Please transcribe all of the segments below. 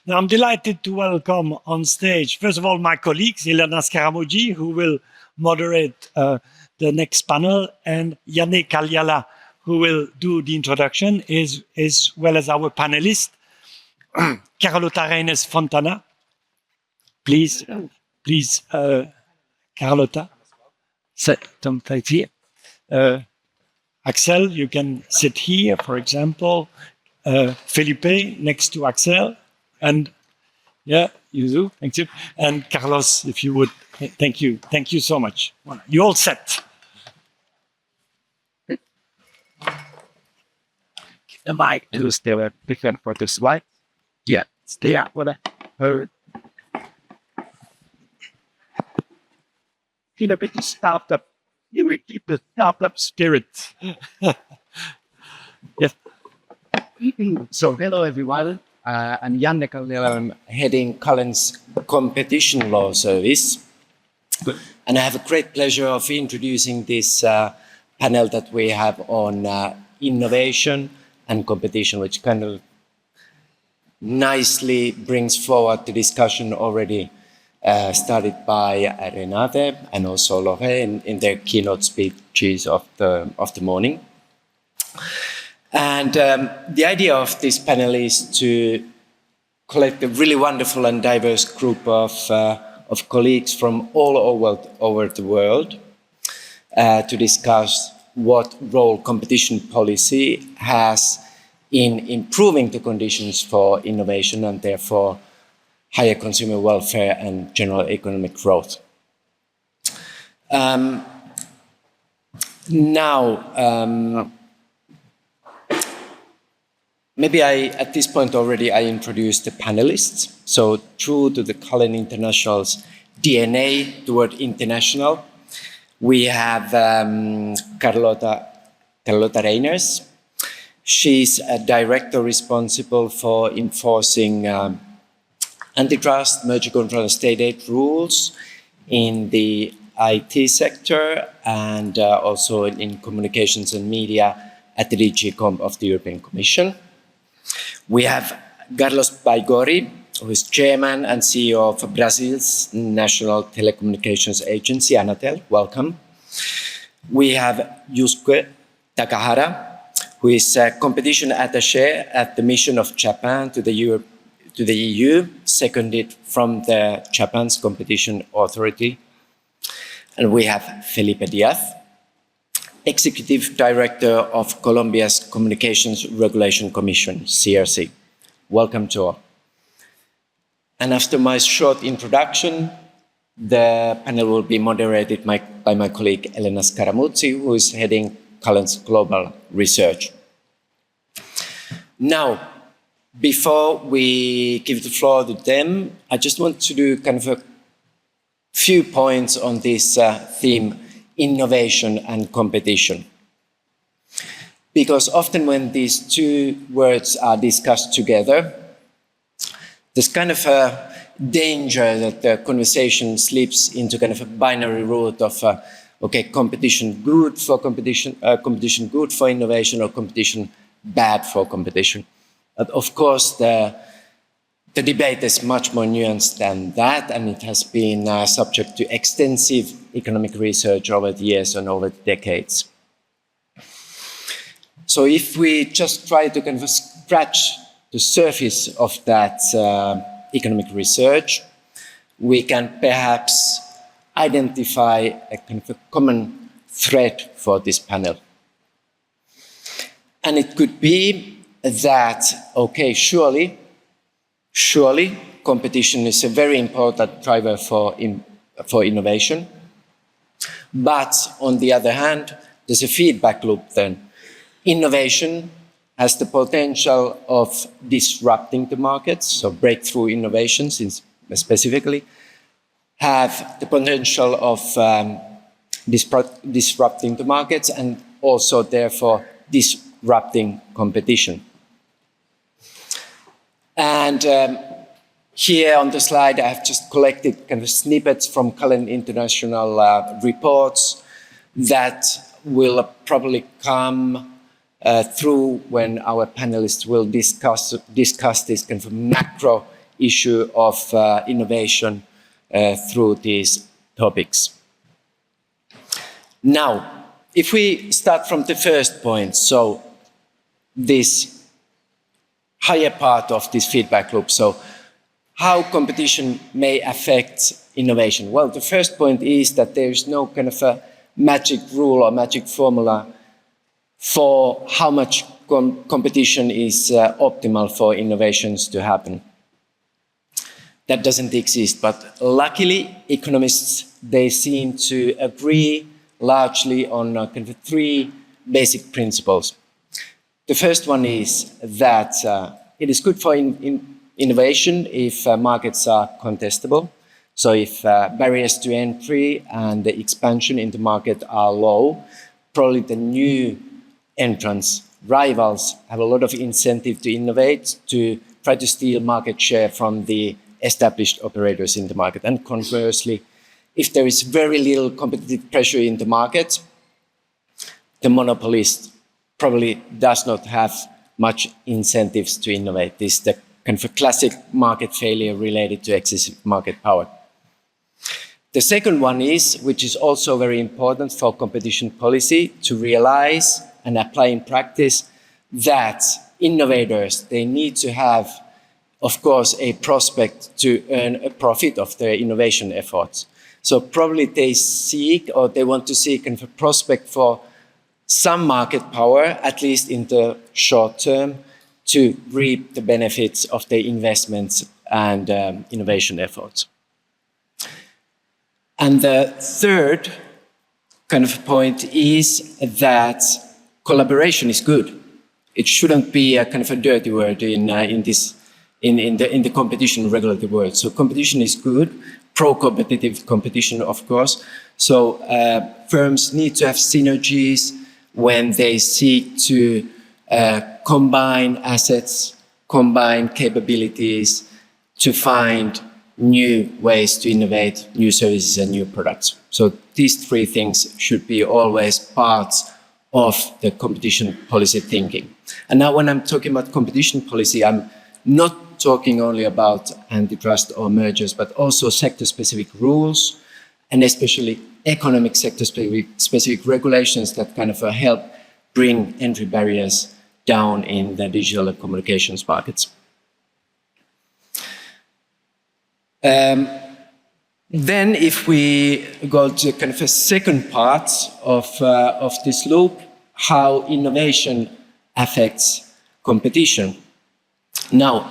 Now, I'm delighted to welcome on stage, first of all, my colleagues, Elena Scaramucci, who will moderate the next panel, and Janne Kalliala, who will do the introduction, as well as our panelist, Carlota Reyners Fontana. Please, Carlota, don't take here. Axel, you can sit here, for example. Felipe next to Axel. And yeah, Yusuke, thank you. And Carlos, if you would, thank you. Thank you so much. You're all set. The mic to still different for the slide. Yeah, stay out with it. Keep a bit startup. You will keep the startup spirit. Yes. So hello everyone. I'm Janne Kalliala. I'm heading Cullen's competition law service. And I have a great pleasure of introducing this panel that we have on innovation and competition, which kind of nicely brings forward the discussion already started by Renate and also Lorraine in their keynote speeches of the morning. And the idea of this panel is to collect a really wonderful and diverse group of colleagues from all over the world to discuss what role competition policy has in improving the conditions for innovation and therefore higher consumer welfare and general economic growth. Maybe at this point already I introduced the panelists. So true to the Cullen International's DNA toward international, we have Carlota Reyners. She's a director responsible for enforcing antitrust, merger control and state aid rules in the IT sector and also in communications and media at the DG Comp of the European Commission. We have Carlos Baigorri, who is chairman and CEO of Brazil's national telecommunications agency, ANATEL. Welcome. We have Yusuke Takahara, who is a competition attaché at the mission of Japan to the EU, seconded from the Japan's competition authority. And we have Felipe Diaz, Executive Director of Colombia's Communications Regulation Commission, CRC. Welcome to all. And after my short introduction, the panel will be moderated by my colleague Elena Scaramucci, who is heading Cullen's global research. Now, before we give the floor to them, I just want to do kind of a few points on this theme, innovation and competition. Because often when these two words are discussed together, there's kind of a danger that the conversation slips into kind of a binary route of, okay, competition good for competition, competition good for innovation, or competition bad for competition. But of course, the debate is much more nuanced than that, and it has been subject to extensive economic research over the years and over the decades. So if we just try to kind of scratch the surface of that economic research, we can perhaps identify a kind of a common thread for this panel. And it could be that, okay, surely competition is a very important driver for innovation. But on the other hand, there's a feedback loop then. Innovation has the potential of disrupting the markets, so breakthrough innovations specifically have the potential of disrupting the markets and also therefore disrupting competition. And here on the slide, I have just collected kind of snippets from Cullen International reports that will probably come through when our panelists will discuss this kind of macro issue of innovation through these topics. Now, if we start from the first point, so this higher part of this feedback loop, so how competition may affect innovation. Well, the first point is that there is no kind of a magic rule or magic formula for how much competition is optimal for innovations to happen. That doesn't exist, but luckily economists, they seem to agree largely on kind of three basic principles. The first one is that it is good for innovation if markets are contestable. So if barriers to entry and the expansion in the market are low, probably the new entrants, rivals, have a lot of incentive to innovate, to try to steal market share from the established operators in the market. And conversely, if there is very little competitive pressure in the market, the monopolist probably does not have much incentives to innovate. This is the kind of a classic market failure related to excessive market power. The second one is, which is also very important for competition policy, to realize and apply in practice that innovators, they need to have, of course, a prospect to earn a profit of their innovation efforts. So probably they seek, or they want to seek kind of a prospect for some market power, at least in the short term, to reap the benefits of their investments and innovation efforts. And the third kind of point is that collaboration is good. It shouldn't be a kind of a dirty word in the competition regulatory world. So competition is good, pro-competitive competition, of course. So firms need to have synergies when they seek to combine assets, combine capabilities to find new ways to innovate new services and new products. So these three things should be always parts of the competition policy thinking. And now when I'm talking about competition policy, I'm not talking only about antitrust or mergers, but also sector-specific rules, and especially economic sector-specific regulations that kind of help bring entry barriers down in the digital communications markets. Then if we go to kind of a second part of this loop, how innovation affects competition. Now,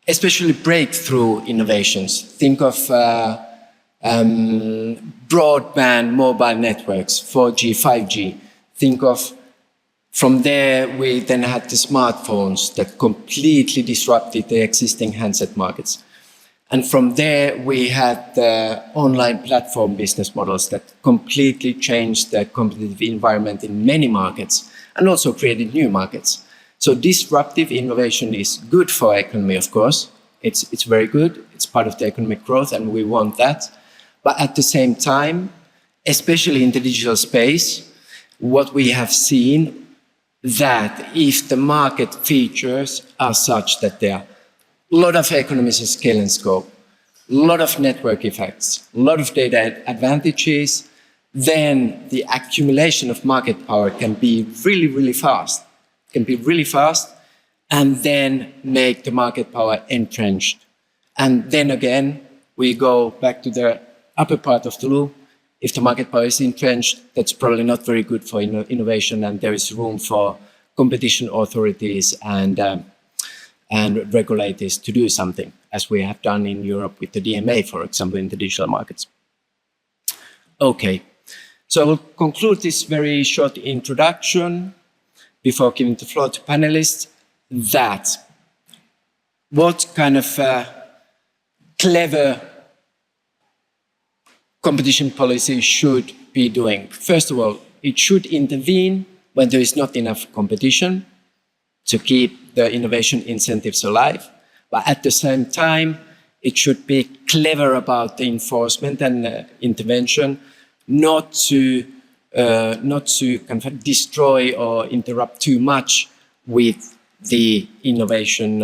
especially breakthrough innovations. Think of broadband mobile networks, 4G, 5G. Think of, from there, we then had the smartphones that completely disrupted the existing handset markets. And from there, we had the online platform business models that completely changed the competitive environment in many markets and also created new markets. So disruptive innovation is good for economy, of course. It's very good. It's part of the economic growth, and we want that. But at the same time, especially in the digital space, what we have seen that if the market features are such that they are a lot of economies of scale and scope, a lot of network effects, a lot of data advantages, then the accumulation of market power can be really, really fast. And then make the market power entrenched. And then again, we go back to the upper part of the loop. If the market power is entrenched, that's probably not very good for innovation, and there is room for competition authorities and regulators to do something, as we have done in Europe with the DMA, for example, in the digital markets. Okay, so I will conclude this very short introduction before giving the floor to panelists, that what kind of clever competition policy should be doing. First of all, it should intervene when there is not enough competition to keep the innovation incentives alive. But at the same time, it should be clever about the enforcement and intervention, not to kind of destroy or interrupt too much with the innovation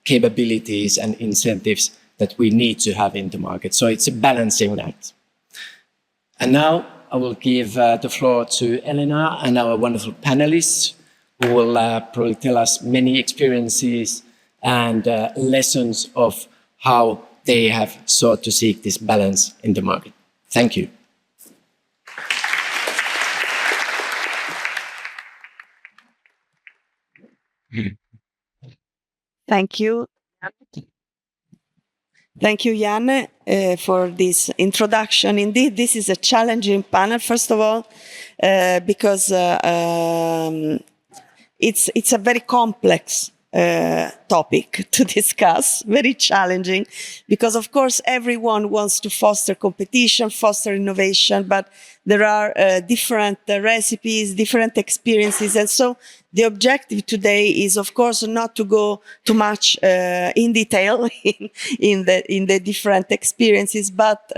capabilities and incentives that we need to have in the market. So it's a balancing act. And now I will give the floor to Elena and our wonderful panelists, who will probably tell us many experiences and lessons of how they have sought to seek this balance in the market. Thank you. Thank you. Thank you, Janne, for this introduction. Indeed, this is a challenging panel, first of all, because it's a very complex topic to discuss, very challenging, because of course everyone wants to foster competition, foster innovation, but there are different recipes, different experiences, and so the objective today is, of course, not to go too much in detail in the different experiences, but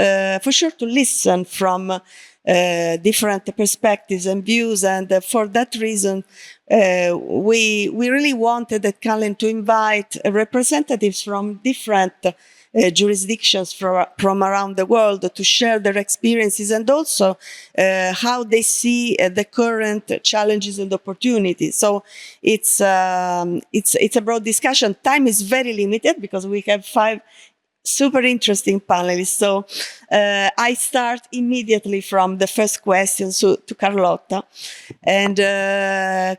for sure to listen from different perspectives and views, and for that reason, we really wanted at Cullen to invite representatives from different jurisdictions from around the world to share their experiences and also how they see the current challenges and opportunities. So it's a broad discussion. Time is very limited because we have 5 super interesting panelists. So I start immediately from the first question to Carlota. And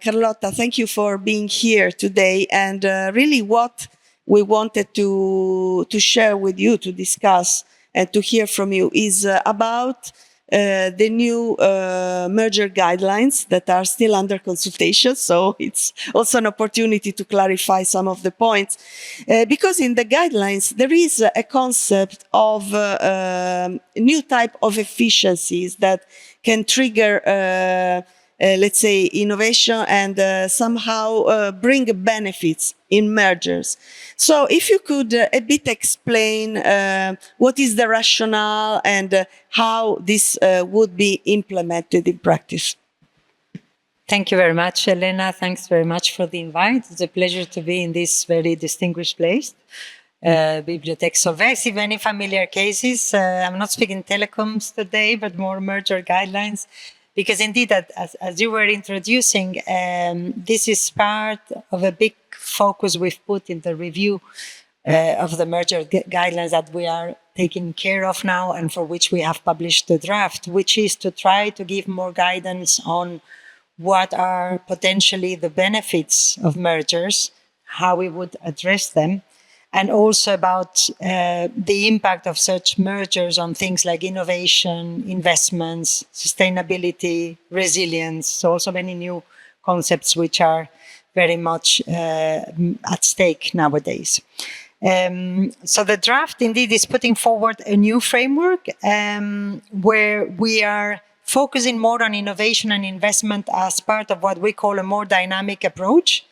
Carlota, thank you for being here today. And really what we wanted to share with you, to discuss and to hear from you is about the new merger guidelines that are still under consultation. So it's also an opportunity to clarify some of the points. Because in the guidelines, there is a concept of new type of efficiencies that can trigger let's say, innovation and somehow bring benefits in mergers. So if you could a bit explain what is the rationale and how this would be implemented in practice. Thank you very much, Elena. Thanks very much for the invite. It's a pleasure to be in this very distinguished place. Bibliothèque Solvay. I see many familiar cases. I'm not speaking telecoms today, but more merger guidelines. Because indeed, as you were introducing, this is part of a big focus we've put in the review of the merger guidelines that we are taking care of now and for which we have published the draft, which is to try to give more guidance on what are potentially the benefits of mergers, how we would address them, and also about the impact of such mergers on things like innovation, investments, sustainability, resilience. So also many new concepts which are very much at stake nowadays. So the draft indeed is putting forward a new framework where we are focusing more on innovation and investment as part of what we call a more dynamic approach.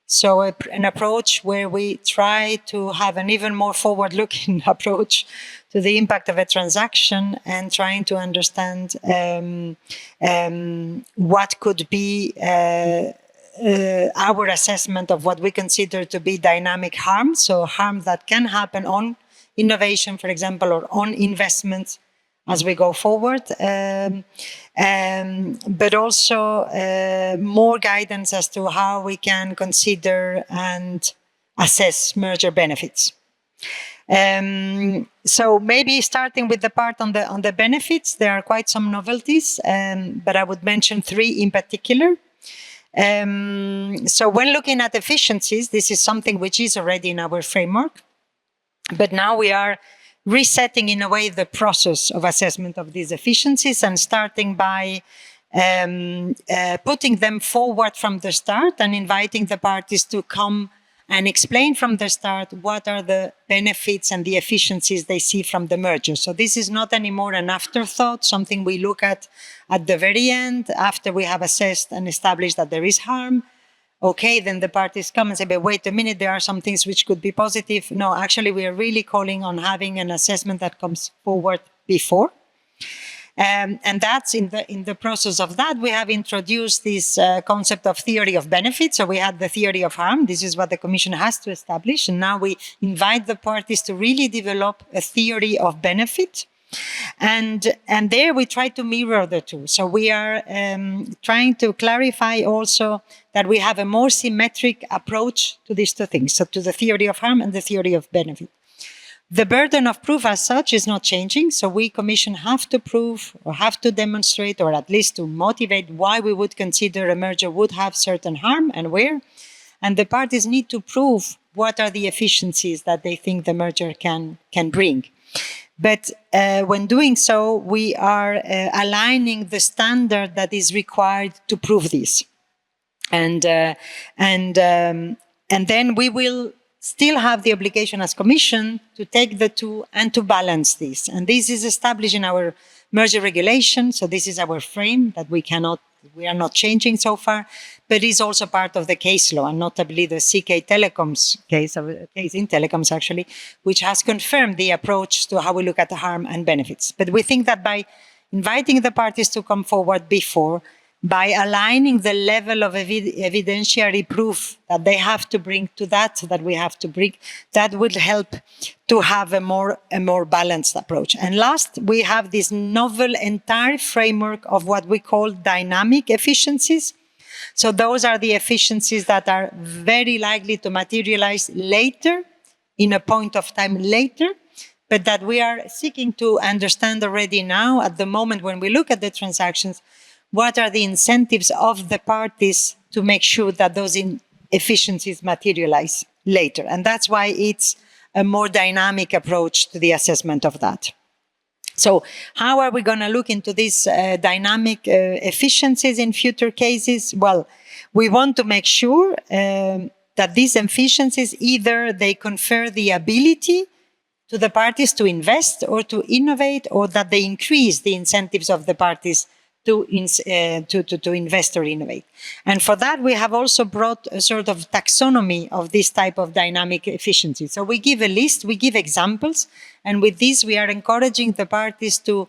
So an approach where we try to have an even more forward-looking approach to the impact of a transaction and trying to understand what could be our assessment of what we consider to be dynamic harm. So harm that can happen on innovation, for example, or on investments as we go forward, but also more guidance as to how we can consider and assess merger benefits. So maybe starting with the part on the benefits, there are quite some novelties, but I would mention 3 in particular. So when looking at efficiencies, this is something which is already in our framework, but now we are resetting in a way the process of assessment of these efficiencies and starting by putting them forward from the start and inviting the parties to come and explain from the start what are the benefits and the efficiencies they see from the merger. So this is not anymore an afterthought, something we look at the very end after we have assessed and established that there is harm. Okay, then the parties come and say, but wait a minute, there are some things which could be positive. No, actually, we are really calling on having an assessment that comes forward before. And that's in the process of that, we have introduced this concept of theory of benefit. So we had the theory of harm. This is what the Commission has to establish. And now we invite the parties to really develop a theory of benefit. And there we try to mirror the two. So we are trying to clarify also that we have a more symmetric approach to these two things. So to the theory of harm and the theory of benefit. The burden of proof as such is not changing. So we, Commission, have to prove or have to demonstrate or at least to motivate why we would consider a merger would have certain harm and where. And the parties need to prove what are the efficiencies that they think the merger can bring. But when doing so, we are aligning the standard that is required to prove this. And then we will still have the obligation as Commission to take the two and to balance this. And this is established in our merger regulation. So this is our frame that we are not changing so far, but is also part of the case law, and notably the CK Telecoms case in telecoms actually, which has confirmed the approach to how we look at the harm and benefits. But we think that by inviting the parties to come forward before, by aligning the level of evidentiary proof that they have to bring to that we have to bring, that would help to have a more balanced approach. And last, we have this novel entire framework of what we call dynamic efficiencies. So those are the efficiencies that are very likely to materialize later, in a point of time later, but that we are seeking to understand already now at the moment when we look at the transactions. What are the incentives of the parties to make sure that those efficiencies materialize later? And that's why it's a more dynamic approach to the assessment of that. So how are we going to look into these dynamic efficiencies in future cases? Well, we want to make sure that these efficiencies, either they confer the ability to the parties to invest or to innovate, or that they increase the incentives of the parties to invest or innovate. And for that, we have also brought a sort of taxonomy of this type of dynamic efficiency. So we give a list, we give examples, and with this, we are encouraging the parties to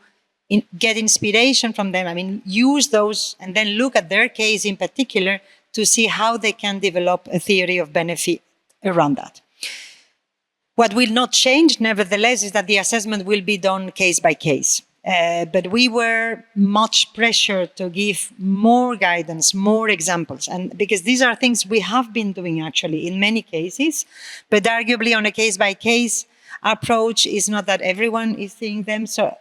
get inspiration from them. I mean, use those and then look at their case in particular to see how they can develop a theory of benefit around that. What will not change, nevertheless, is that the assessment will be done case by case. But we were much pressured to give more guidance, more examples. And because these are things we have been doing actually in many cases, but arguably on a case-by-case approach is not that everyone is seeing them. So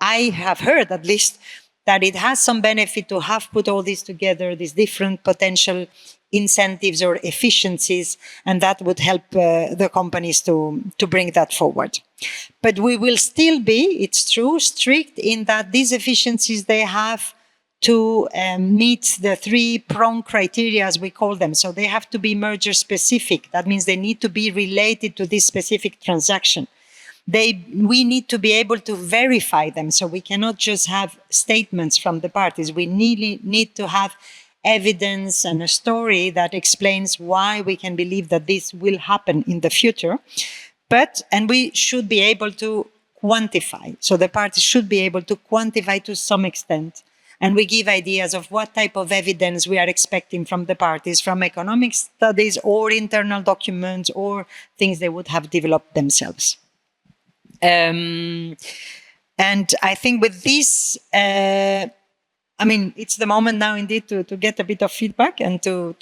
I have heard at least that it has some benefit to have put all this together, these different potential incentives or efficiencies, and that would help the companies to bring that forward. But we will still be, it's true, strict in that these efficiencies, they have to meet the three-prong criteria, as we call them. So they have to be merger specific. That means they need to be related to this specific transaction. We need to be able to verify them. So we cannot just have statements from the parties. We need to have evidence and a story that explains why we can believe that this will happen in the future. And we should be able to quantify. So the parties should be able to quantify to some extent. And we give ideas of what type of evidence we are expecting from the parties, from economic studies or internal documents or things they would have developed themselves. And I think with this, it's the moment now indeed to get a bit of feedback and to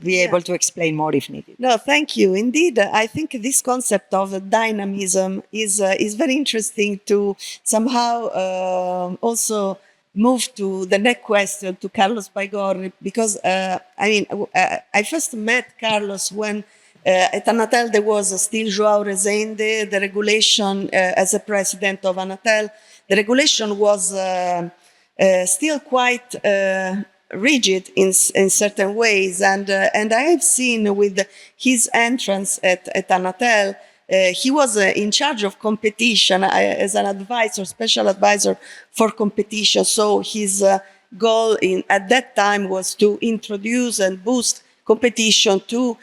be able to explain more if needed. No, thank you. Indeed, I think this concept of dynamism is very interesting to somehow also move to the next question to Carlos Baigorri, because I first met Carlos when at ANATEL there was still João Rezende, the regulation as a president of ANATEL. The regulation was still quite rigid in certain ways, and I have seen with his entrance at ANATEL, he was in charge of competition as an advisor, special advisor for competition. So his goal at that time was to introduce and boost competition to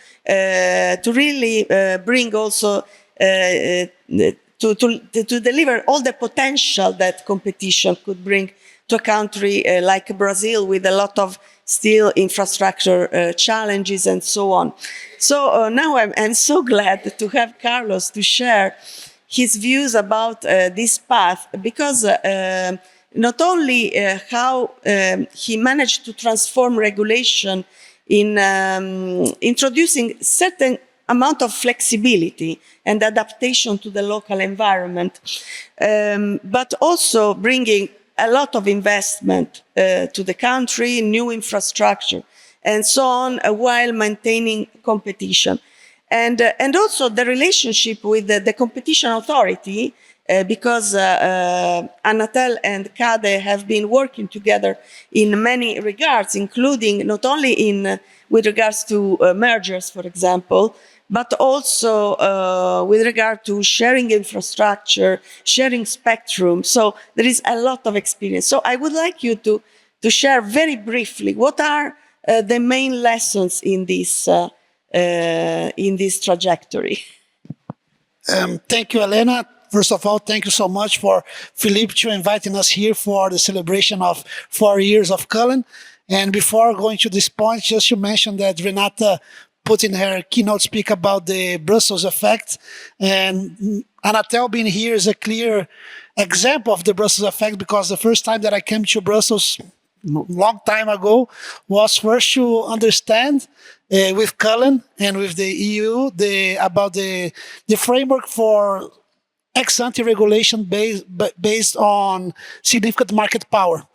really bring also to to deliver all the potential that competition could bring to a country like Brazil with a lot of still infrastructure challenges and so on. So now I'm so glad to have Carlos to share his views about this path, because not only how he managed to transform regulation in introducing certain amount of flexibility and adaptation to the local environment, but also bringing a lot of investment to the country, new infrastructure, and so on, while maintaining competition. And also the relationship with the competition authority, because ANATEL and CADE have been working together in many regards, including not only with regards to mergers, for example, but also with regard to sharing infrastructure, sharing spectrum. So there is a lot of experience. So I would like you to share very briefly what are the main lessons in this trajectory. Thank you, Elena. First of all, thank you so much for Felipe to inviting us here for the celebration of 4 years of Cullen. And before going to this point, just to mention that Renata put in her keynote speak about the Brussels effect. And ANATEL being here is a clear example of the Brussels effect, because the first time that I came to Brussels long time ago was first to understand with Cullen and with the EU about the framework for ex-ante regulation based on significant market power.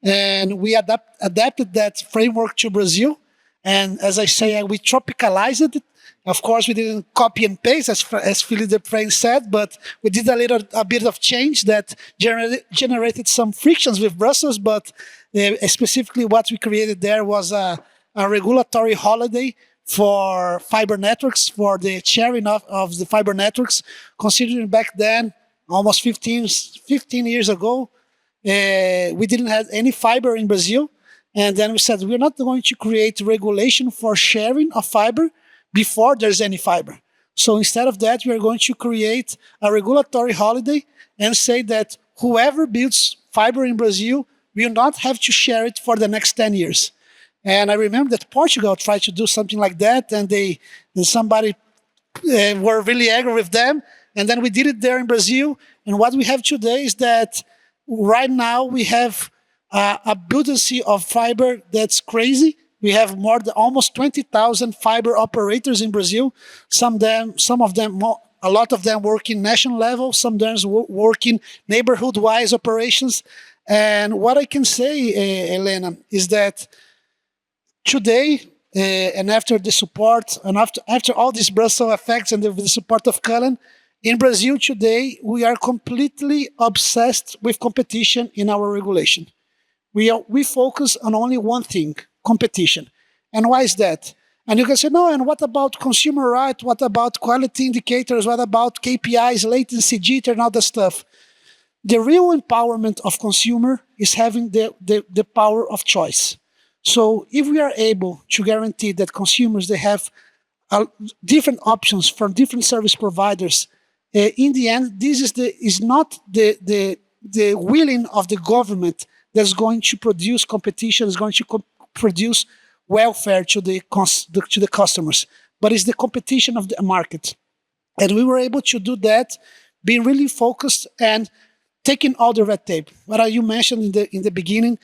And we adapted that framework to Brazil. And as I say, we tropicalized it. Of course, we didn't copy and paste, as Felipe said, but we did a bit of change that generated some frictions with Brussels. But specifically, what we created there was a regulatory holiday for fiber networks, for the sharing of the fiber networks. Considering back then, almost 15 years ago, we didn't have any fiber in Brazil. And then we said, we're not going to create regulation for sharing of fiber before there's any fiber. So instead of that, we are going to create a regulatory holiday and say that whoever builds fiber in Brazil will not have to share it for the next 10 years. And I remember that Portugal tried to do something like that, and somebody were really angry with them. And then we did it there in Brazil. And what we have today is that right now we have a abundance of fiber that's crazy. We have almost 20,000 fiber operators in Brazil. A lot of them working national level, some of them working neighborhood-wise operations. And what I can say, Elena, is that today, and after the support, and after all these Brussels effects and the support of Cullen, in Brazil today, we are completely obsessed with competition in our regulation. We focus on only one thing, competition. And why is that? And you can say, no, and what about consumer rights? What about quality indicators? What about KPIs, latency, jitter, and all that stuff? The real empowerment of consumer is having the power of choice. So if we are able to guarantee that consumers, they have different options from different service providers, in the end, this is not the willing of the government that's going to produce competition, is going to produce welfare to the customers, but it's the competition of the market. And we were able to do that, being really focused and taking all the red tape. What you mentioned in the beginning,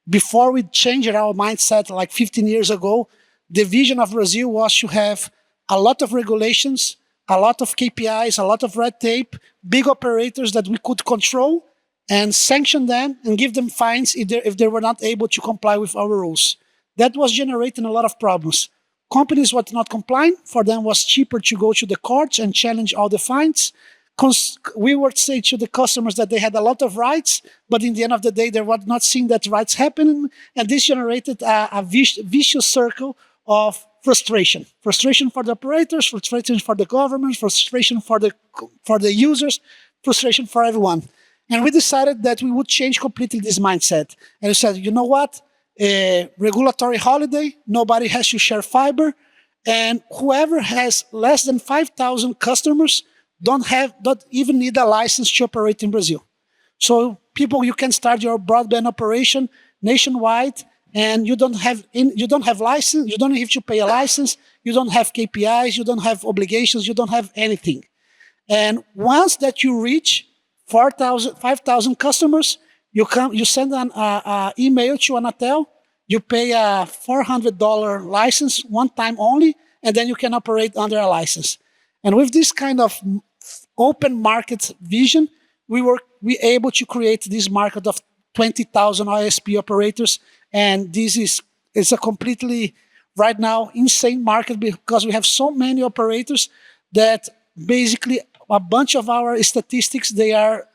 before we changed our mindset like 15 years ago, the vision of Brazil was to have a lot of regulations, a lot of KPIs, a lot of red tape, big operators that we could control and sanction them and give them fines if they were not able to comply with our rules. That was generating a lot of problems. Companies were not complying. For them, it was cheaper to go to the courts and challenge all the fines. We would say to the customers that they had a lot of rights, but in the end of the day, they were not seeing that rights happening. And this generated a vicious circle of frustration. Frustration for the operators, frustration for the government, frustration for the users, frustration for everyone. And we decided that we would change completely this mindset. And we said, you know what? A regulatory holiday, nobody has to share fiber, and whoever has less than 5,000 customers don't even need a license to operate in Brazil. So people, you can start your broadband operation nationwide, and you don't have license, you don't have to pay a license, you don't have KPIs, you don't have obligations, you don't have anything. And once that you reach 5,000 customers, you send an email to ANATEL, you pay a $400 license one time only, and then you can operate under a license. And with this kind of open market vision, we able to create this market of 20,000 ISP operators. And this is a completely, right now, insane market, because we have so many operators that basically a bunch of our statistics, they are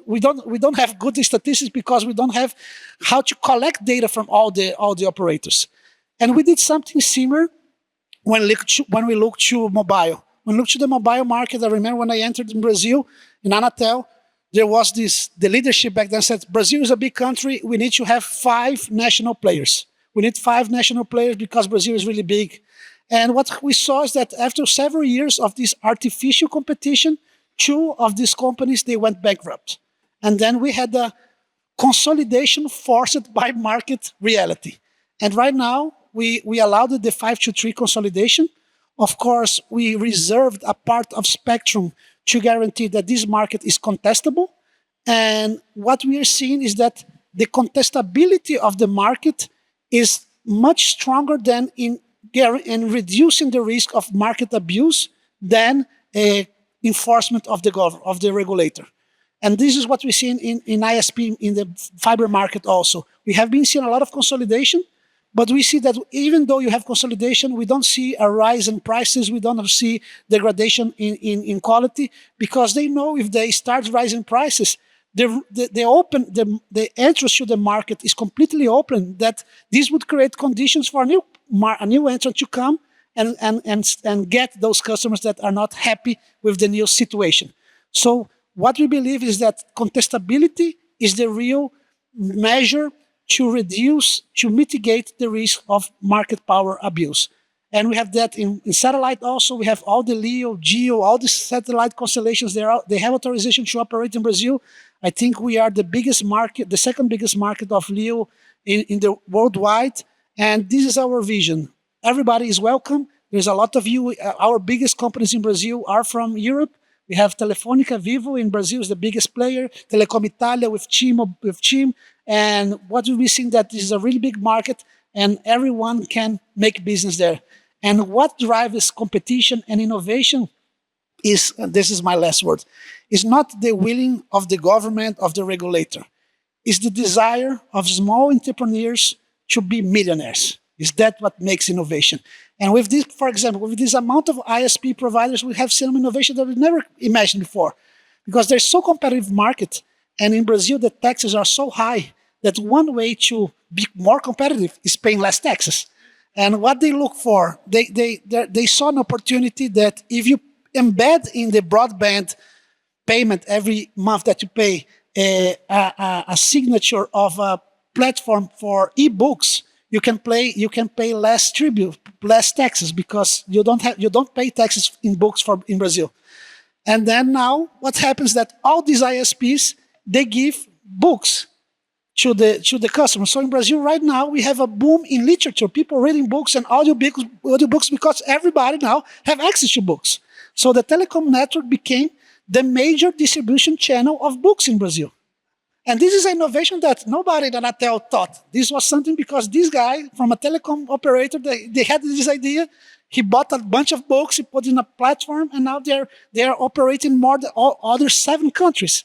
we don't have good statistics because we don't have how to collect data from all the operators. And we did something similar when we look to mobile. When we look to the mobile market, I remember when I entered in Brazil, in ANATEL, there was the leadership back then said, Brazil is a big country, we need to have 5 national players. We need 5 national players because Brazil is really big. And what we saw is that after several years of this artificial competition, 2 of these companies, they went bankrupt. And then we had a consolidation forced by market reality. And right now, we allowed the 5-to-3 consolidation. Of course, we reserved a part of spectrum to guarantee that this market is contestable. And what we are seeing is that the contestability of the market is much stronger than in reducing the risk of market abuse than enforcement of the regulator. And this is what we see in ISP, in the fiber market also. We have been seeing a lot of consolidation, but we see that even though you have consolidation, we don't see a rise in prices, we don't see degradation in quality, because they know if they start rising prices, the entrance to the market is completely open, that this would create conditions for a new entrant to come and get those customers that are not happy with the new situation. So what we believe is that contestability is the real measure to mitigate the risk of market power abuse. And we have that in satellite also. We have all the LEO, GEO, all the satellite constellations. They have authorization to operate in Brazil. I think we are the biggest market, the second biggest market of LEO in the worldwide. And this is our vision. Everybody is welcome. There's a lot of you. Our biggest companies in Brazil are from Europe. We have Telefônica Vivo in Brazil is the biggest player. Telecom Italia with TIM. And what we've seen that this is a really big market and everyone can make business there. And what drives competition and innovation is, this is my last word, is not the willing of the government, of the regulator. It's the desire of small entrepreneurs to be millionaires. Is that what makes innovation? And with this, for example, with this amount of ISP providers, we have some innovation that we never imagined before. Because there's so competitive market, and in Brazil the taxes are so high that one way to be more competitive is paying less taxes. And what they look for, they saw an opportunity that if you embed in the broadband payment every month that you pay a signature of a platform for ebooks, you can pay less tribute, less taxes, because you don't pay taxes in books in Brazil. And then now what happens that all these ISPs, they give books to the customer. So in Brazil right now, we have a boom in literature, people reading books and audiobooks because everybody now have access to books. So the telecom network became the major distribution channel of books in Brazil. And this is an innovation that nobody at ANATEL thought. This was something because this guy from a telecom operator, they had this idea. He bought a bunch of books, he put in a platform, and now they are operating more than all other 7 countries,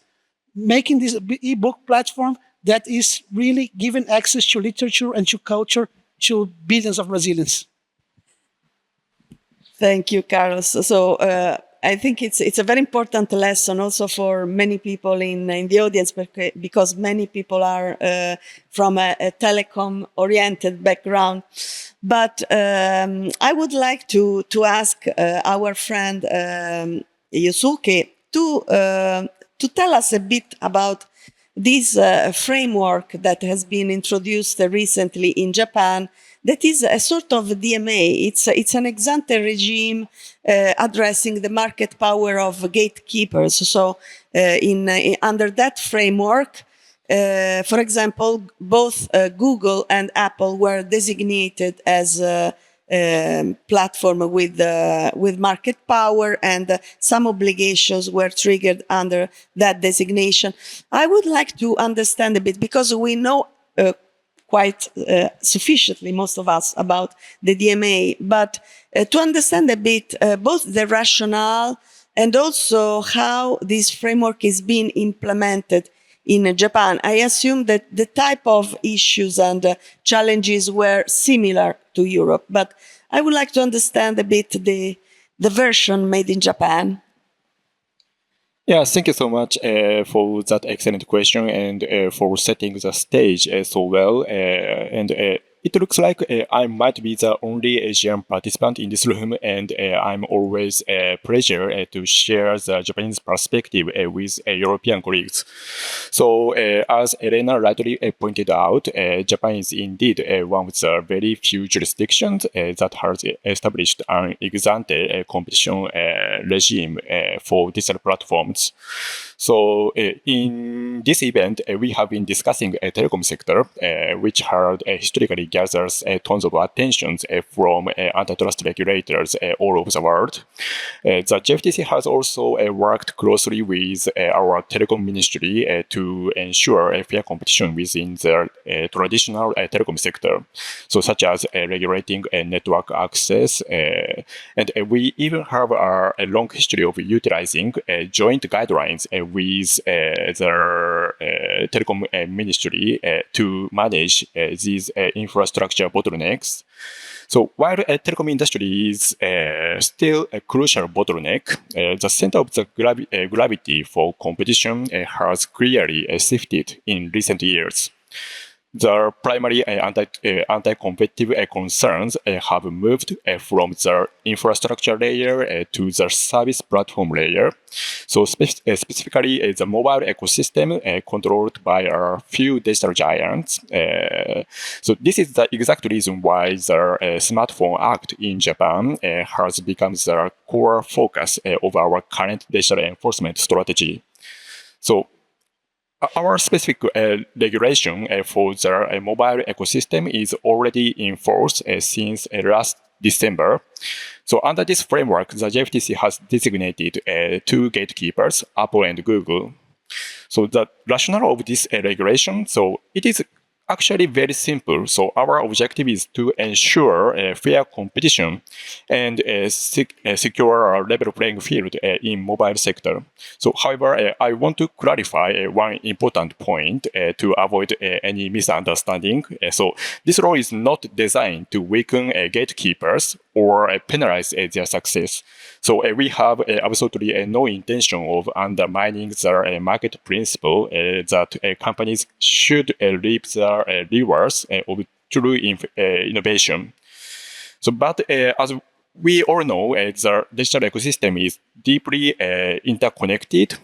making this ebook platform that is really giving access to literature and to culture to billions of Brazilians. Thank you, Carlos. So I think it's a very important lesson also for many people in the audience, because many people are from a telecom-oriented background. But I would like to ask our friend Yusuke to tell us a bit about this framework that has been introduced recently in Japan, that is a sort of DMA. It's an ex ante regime addressing the market power of gatekeepers. So under that framework, for example, both Google and Apple were designated as platform with market power, and some obligations were triggered under that designation. I would like to understand a bit, because we know quite sufficiently, most of us, about the DMA, but to understand a bit both the rationale and also how this framework is being implemented in Japan. I assume that the type of issues and challenges were similar to Europe, but I would like to understand a bit the version made in Japan. Yeah, thank you so much for that excellent question and for setting the stage so well. And it looks like I might be the only Asian participant in this room, and I'm always a pleasure to share the Japanese perspective with European colleagues. So, as Elena rightly pointed out, Japan is indeed one of the very few jurisdictions that has established an ex ante competition regime for digital platforms. So in this event, we have been discussing a telecom sector, which had historically gathers tons of attention from antitrust regulators all over the world. The JFTC has also worked closely with our telecom ministry to ensure fair competition within the traditional telecom sector, so such as regulating network access. And we even have a long history of utilizing joint guidelines with the telecom ministry to manage these infrastructure bottlenecks. So while the telecom industry is still a crucial bottleneck, the center of the gravity for competition has clearly shifted in recent years. The primary anti-competitive concerns have moved from the infrastructure layer to the service platform layer. So specifically, the mobile ecosystem controlled by a few digital giants. So this is the exact reason why the Smartphone Act in Japan has become the core focus of our current digital enforcement strategy. So our specific regulation for the mobile ecosystem is already in force since last December. So under this framework, the JFTC has designated two gatekeepers, Apple and Google. So the rationale of this regulation, so it is actually very simple. So our objective is to ensure fair competition and secure a level playing field in mobile sector. So however, I want to clarify one important point to avoid any misunderstanding. So this law is not designed to weaken gatekeepers or penalize their success. So we have absolutely no intention of undermining the market principle that companies should reap the rewards of true innovation. So, but as we all know, the digital ecosystem is deeply interconnected.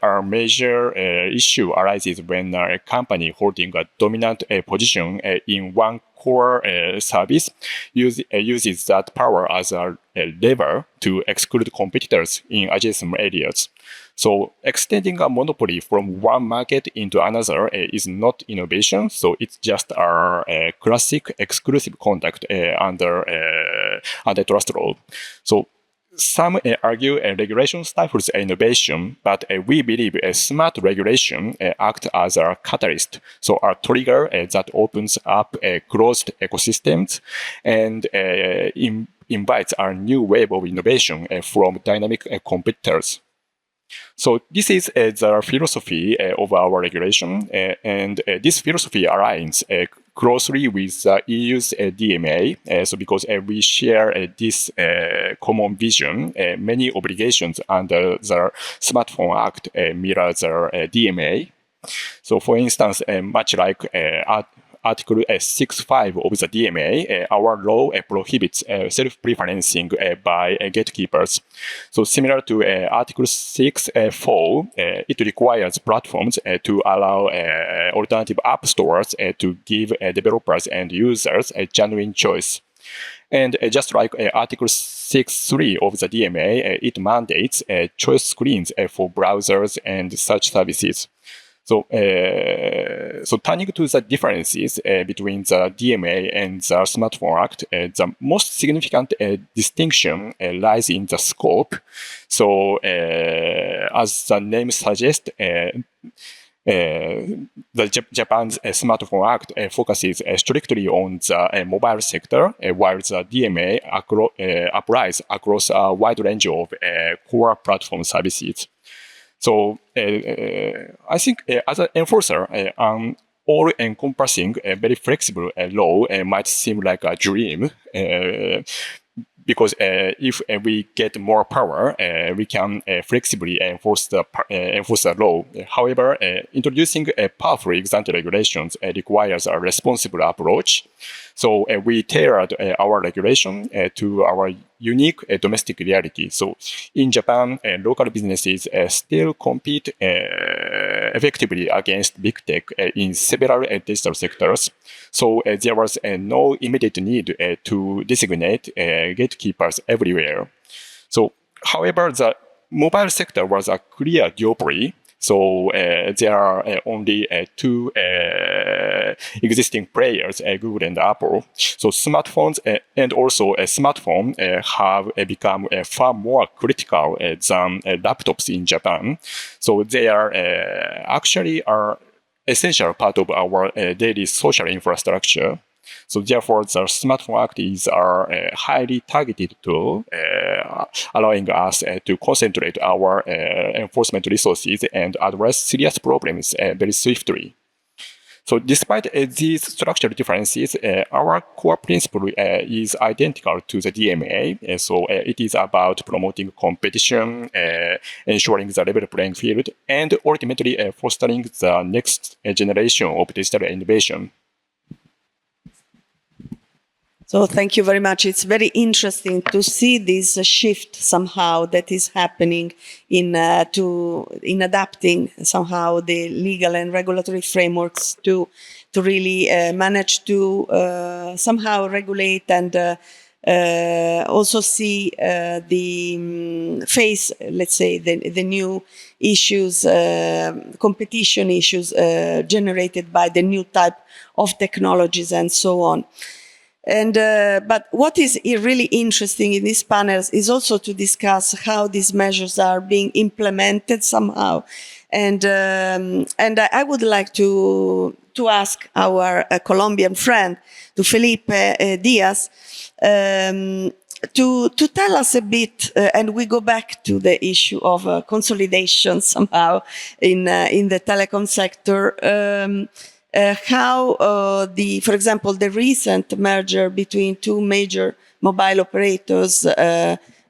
Our major issue arises when a company holding a dominant position in one core service uses that power as a lever to exclude competitors in adjacent areas. So extending a monopoly from one market into another is not innovation. So it's just a classic exclusive conduct under antitrust law. So some argue regulation stifles innovation, but we believe a smart regulation acts as a catalyst, so a trigger that opens up closed ecosystems and invites a new wave of innovation from dynamic competitors. So this is the philosophy of our regulation, and this philosophy aligns closely with the EU's DMA. So because we share this common vision, many obligations under the Smartphone Act mirror the DMA. So for instance, much like Article 6.5 of the DMA, our law prohibits self-preferencing by gatekeepers. So similar to Article 6.4, it requires platforms to allow alternative app stores to give developers and users a genuine choice. And just like Article 6.3 of the DMA, it mandates choice screens for browsers and such services. So turning to the differences between the DMA and the Smartphone Act, the most significant distinction lies in the scope. So, as the name suggests, Japan's Smartphone Act focuses strictly on the mobile sector, while the DMA applies across a wide range of core platform services. So I think as an enforcer, an all-encompassing, very flexible law might seem like a dream. Because if we get more power, we can flexibly enforce the law. However, introducing powerful ex-ante regulations requires a responsible approach. So we tailored our regulation to our unique domestic reality. So in Japan, local businesses still compete effectively against big tech in several digital sectors. So there was no immediate need to designate gatekeepers everywhere. So, however, the mobile sector was a clear duopoly. So there are only two existing players, Google and Apple. So smartphones and also a smartphone have become far more critical than laptops in Japan. So they are actually are essential part of our daily social infrastructure. So therefore, the Smartphone Act is our highly targeted tool, allowing us to concentrate our enforcement resources and address serious problems very swiftly. So despite these structural differences, our core principle is identical to the DMA. So it is about promoting competition, ensuring the level playing field, and ultimately fostering the next generation of digital innovation. So thank you very much. It's very interesting to see this shift somehow that is happening in adapting somehow the legal and regulatory frameworks to really manage to somehow regulate and also see the face, let's say, the new issues, competition issues generated by the new type of technologies and so on. And but what is really interesting in these panels is also to discuss how these measures are being implemented somehow, and I would like to ask our Colombian friend, to Felipe Diaz, to tell us a bit, and we go back to the issue of consolidation somehow in the telecom sector. How for example, the recent merger between two major mobile operators,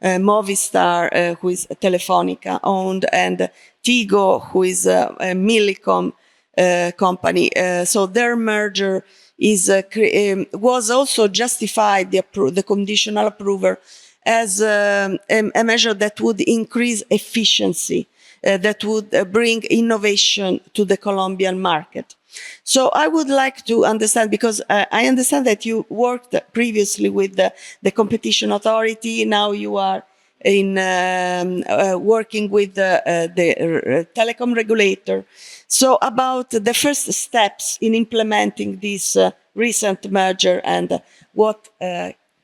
Movistar, who is Telefonica owned, and Tigo, who is a Millicom company. So their merger was also justified, the conditional approval, as a measure that would increase efficiency, that would bring innovation to the Colombian market. So I would like to understand, because I understand that you worked previously with the competition authority. Now you are in working with the telecom regulator. So about the first steps in implementing this recent merger and what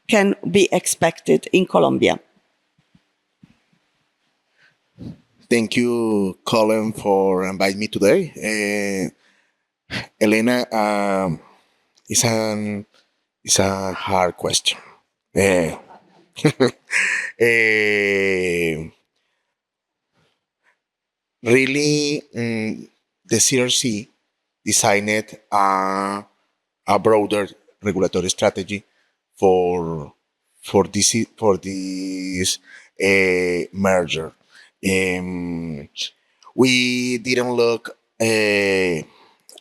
can be expected in Colombia. Thank you, Cullen, for inviting me today. Elena, it's a hard question. Really, the CRC designed a broader regulatory strategy for this merger. We didn't look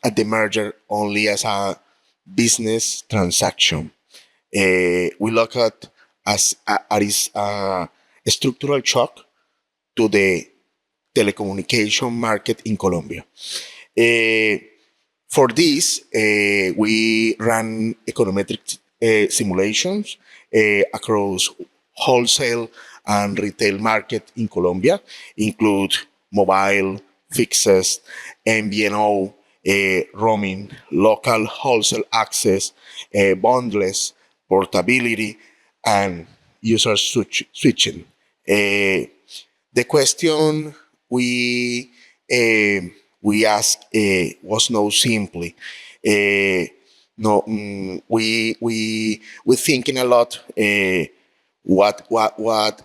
at the merger only as a business transaction. We look at as a structural shock to the telecommunication market in Colombia. For this, we ran econometric simulations across wholesale and retail market in Colombia, include mobile, fixed, MVNO, roaming, local wholesale access, bundles, portability, and user switching. The question we asked was no simply. No, we thinking a lot. What was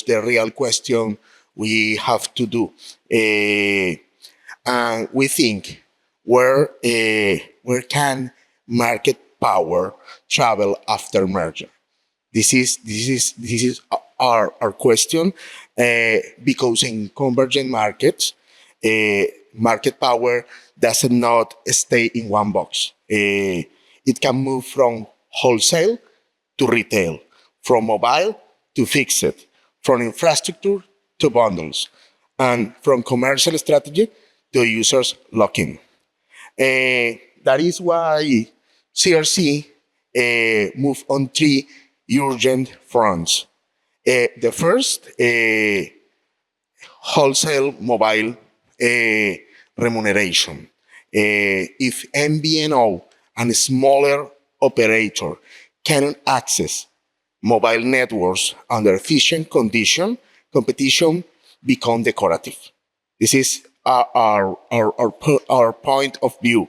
the real question we have to do? And we think where can market power travel after merger? This is our question, because in convergent markets, market power does not stay in one box. It can move from wholesale to retail, from mobile to fixed, from infrastructure to bundles, and from commercial strategy to users lock-in. That is why CRC moved on three urgent fronts. The first, wholesale mobile remuneration. If MVNO and smaller operator cannot access mobile networks under efficient condition, competition become decorative. This is our point of view.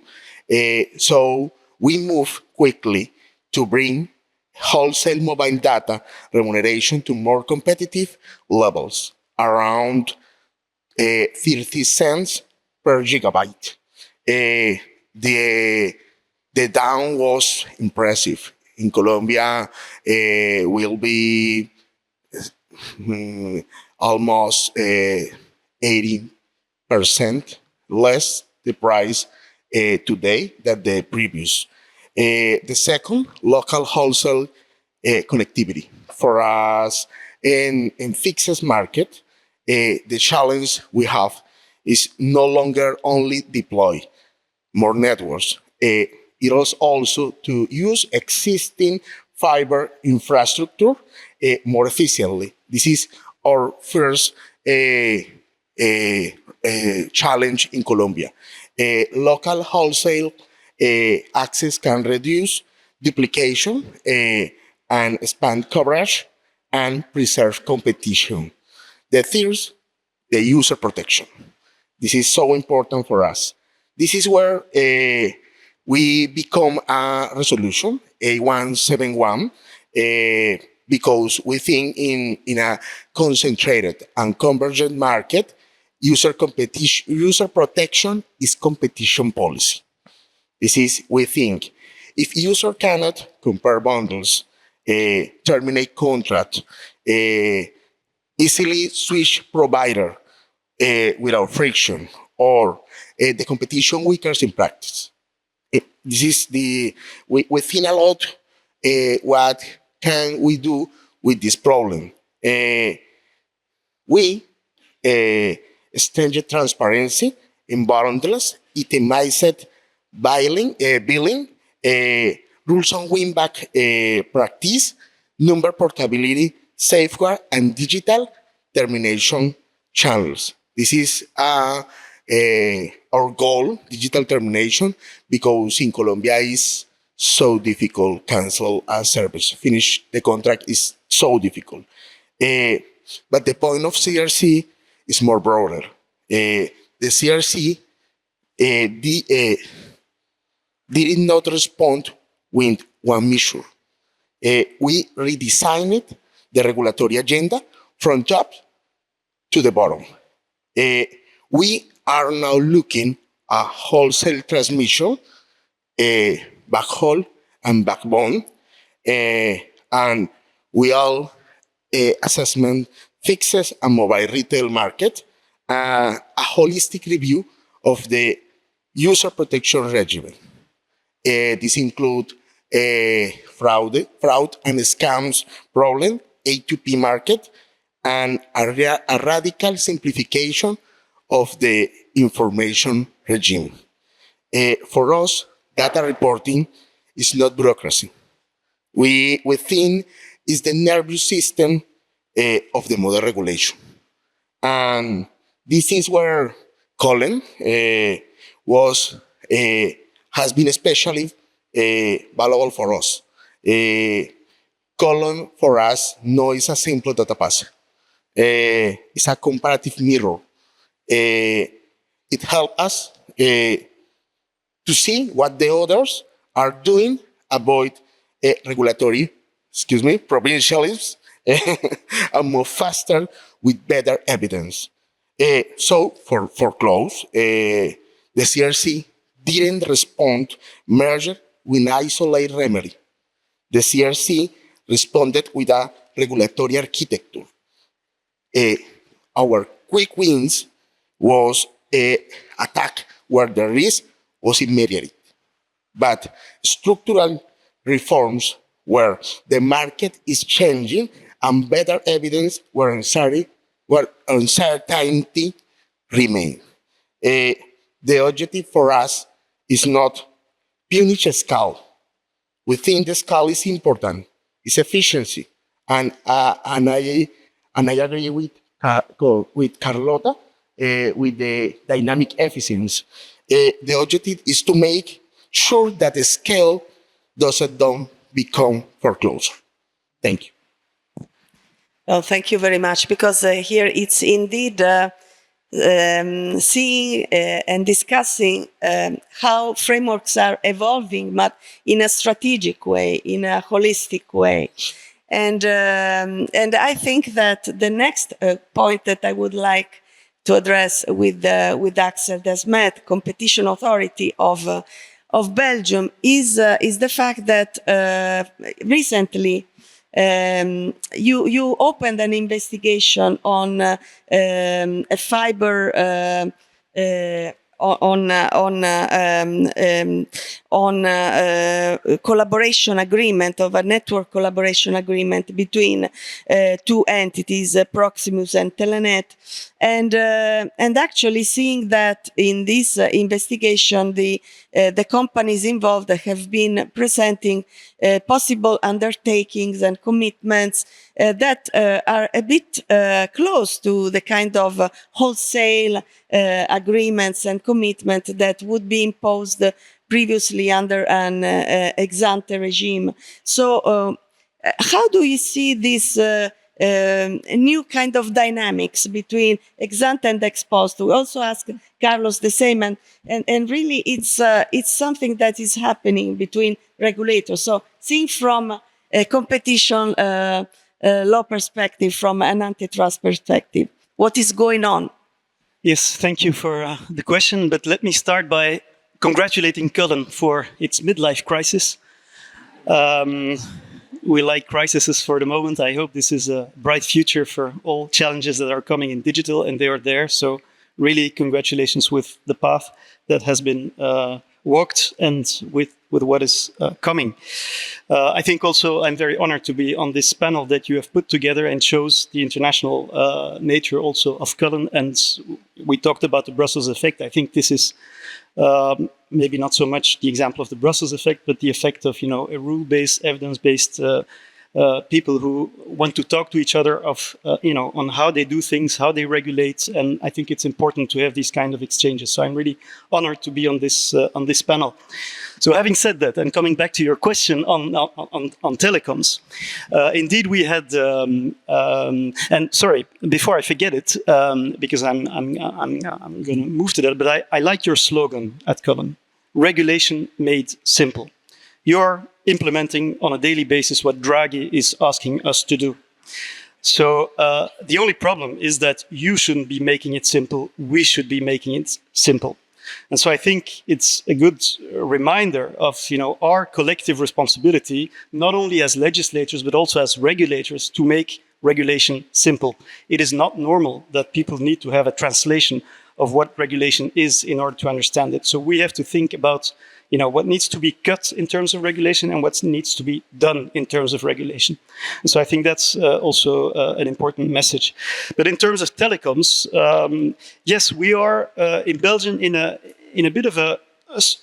So we move quickly to bring wholesale mobile data remuneration to more competitive levels, around 30 cents per gigabyte. The down was impressive. In Colombia, will be almost 80% less the price today than the previous. The second, local wholesale connectivity. For us in fixed market, the challenge we have is no longer only deploy more networks. It is also to use existing fiber infrastructure more efficiently. This is our first challenge in Colombia. Local wholesale access can reduce duplication and expand coverage and preserve competition. The third, the user protection. This is so important for us. This is where we become a resolution, A171, because we think in a concentrated and convergent market, user protection is competition policy. This is, we think, if user cannot compare bundles, terminate contract, easily switch provider without friction, or the competition weakens in practice. This is we think a lot what can we do with this problem. We extended transparency in bundles, itemized billing, rules on win-back practice, number portability, safeguard, and digital termination channels. This is our goal, digital termination, because in Colombia is so difficult cancel a service. Finish the contract is so difficult. But the point of CRC is more broader. The CRC did not respond with one measure. We redesigned the regulatory agenda from top to the bottom. We are now looking at wholesale transmission, backhaul, and backbone, and we all assessment fixes and mobile retail market, a holistic review of the user protection regimen. This include fraud and scams problem, A2P market, and a radical simplification of the information regime. For us, data reporting is not bureaucracy. We think it's the nervous system of the modern regulation. And this is where Cullen has been especially valuable for us. Cullen, for us, no is a simple data pass. It's a comparative mirror. It helps us to see what the others are doing, avoid regulatory, provincialism, and move faster with better evidence. So, for close, the CRC didn't respond merger with an isolated remedy. The CRC responded with a regulatory architecture. Our quick wins was attack where the risk was immediate, but structural reforms where the market is changing and better evidence where uncertainty remains. The objective for us is not punish scale. We think the scale is important. It's efficiency, and I agree with Carlota with the dynamic efficiency. The objective is to make sure that the scale don't become foreclosure. Thank you. Well, thank you very much, because here it's indeed seeing and discussing how frameworks are evolving, but in a strategic way, in a holistic way. And I think that the next point that I would like to address with Axel Desmedt, competition authority of Belgium, is the fact that recently you opened an investigation on a fiber collaboration agreement, of a network collaboration agreement between two entities, Proximus and Telenet, and actually seeing that in this investigation the companies involved have been presenting possible undertakings and commitments that are a bit close to the kind of wholesale agreements and commitment that would be imposed previously under an ex-ante regime. So how do you see this new kind of dynamics between ex-ante and ex-post? We also ask Carlos the same, and really it's something that is happening between regulators. So seeing from a competition law perspective, from an antitrust perspective, what is going on? Yes, thank you for the question, but let me start by congratulating Cullen for its midlife crisis. We like crises for the moment. I hope this is a bright future for all challenges that are coming in digital, and they are there. So really congratulations with the path that has been walked and with what is coming. I think also I'm very honored to be on this panel that you have put together, and shows the international nature also of Cullen. And we talked about the Brussels effect. I think this is maybe not so much the example of the Brussels effect, but the effect of, a rule-based, evidence-based people who want to talk to each other on how they do things, how they regulate. And I think it's important to have these kind of exchanges. So I'm really honored to be on this panel. So having said that, and coming back to your question on telecoms, indeed we had, and sorry, before I forget it, because I'm going to move to that, but I like your slogan at Cullen: regulation made simple. You're implementing on a daily basis what Draghi is asking us to do. So the only problem is that you shouldn't be making it simple. We should be making it simple. And so I think it's a good reminder of our collective responsibility, not only as legislators, but also as regulators, to make regulation simple. It is not normal that people need to have a translation of what regulation is in order to understand it. So we have to think about, what needs to be cut in terms of regulation and what needs to be done in terms of regulation. And so I think that's also an important message. But in terms of telecoms, yes, we are in Belgium in a bit of a